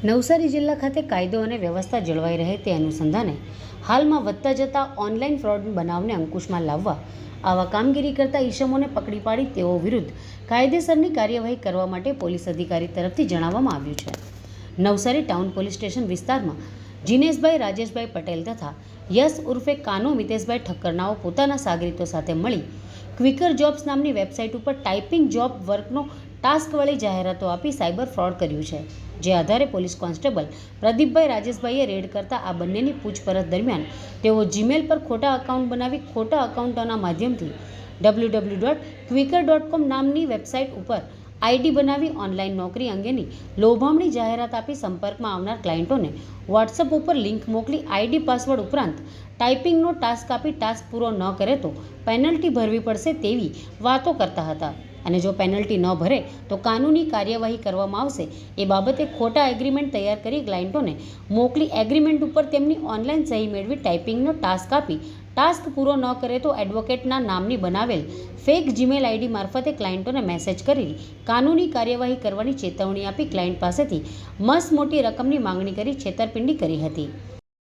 નવસારી જિલ્લા ખાતે કાયદો અને વ્યવસ્થા જળવાઈ રહે તે અનુસંધાને હાલમાં વધતા જતા ઓનલાઈન ફ્રોડ બનાવને અંકુશમાં લાવવા આવા કામગીરી કરતા ઈસમોને પકડી પાડી તેઓ વિરુદ્ધ કાયદેસરની કાર્યવાહી કરવા માટે પોલીસ અધિકારી તરફથી જણાવવામાં આવ્યું છે. નવસારી ટાઉન પોલીસ સ્ટેશન વિસ્તારમાં જીનેશભાઈ રાજેશભાઈ પટેલ તથા યશ ઉર્ફે કાનો મિતેશભાઈ ઠક્કરનાઓ પોતાના સાગરીતો સાથે મળી ક્વિકર જોબ્સ નામની વેબસાઇટ ઉપર ટાઈપિંગ જોબ વર્કનો ટાસ્કવાળી જાહેરાતો આપી સાયબર ફ્રોડ કર્યું છે. જે આધારે પોલીસ કોન્સ્ટેબલ પ્રદીપભાઈ રાજેશભાઈએ રેડ કરતા આ બંનેની પૂછપરછ દરમિયાન તેઓ જીમેલ પર ખોટા અકાઉન્ટ બનાવી ખોટા અકાઉન્ટોના માધ્યમથી www.quicker.com નામની વેબસાઇટ ઉપર આઈડી બનાવી ઓનલાઈન નોકરી અંગેની લોભામણી જાહેરાત આપી સંપર્કમાં આવનાર ક્લાયન્ટોને વોટ્સઅપ ઉપર લિંક મોકલી આઈડી પાસવર્ડ ઉપરાંત ટાઈપિંગનો ટાસ્ક આપી ટાસ્ક પૂરો ન કરે તો પેનલ્ટી ભરવી પડશે તેવી વાતો કરતા હતા અને જો પેનલ્ટી ન ભરે તો કાનૂની કાર્યવાહી કરવામાં આવશે એ બાબતે ખોટા એગ્રીમેન્ટ તૈયાર કરી ક્લાયન્ટોને મોકલી એગ્રીમેન્ટ ઉપર તેમની ઓનલાઈન સહી મેળવી ટાઈપિંગનો ટાસ્ક આપી ટાસ્ક પૂરો ન કરે તો એડવોકેટના નામની બનાવેલ ફેક જીમેલ આઈડી મારફતે ક્લાયન્ટોને મેસેજ કરી કાનૂની કાર્યવાહી કરવાની ચેતવણી આપી ક્લાયન્ટ પાસેથી મસ્ત મોટી રકમની માંગણી કરી છેતરપિંડી કરી હતી.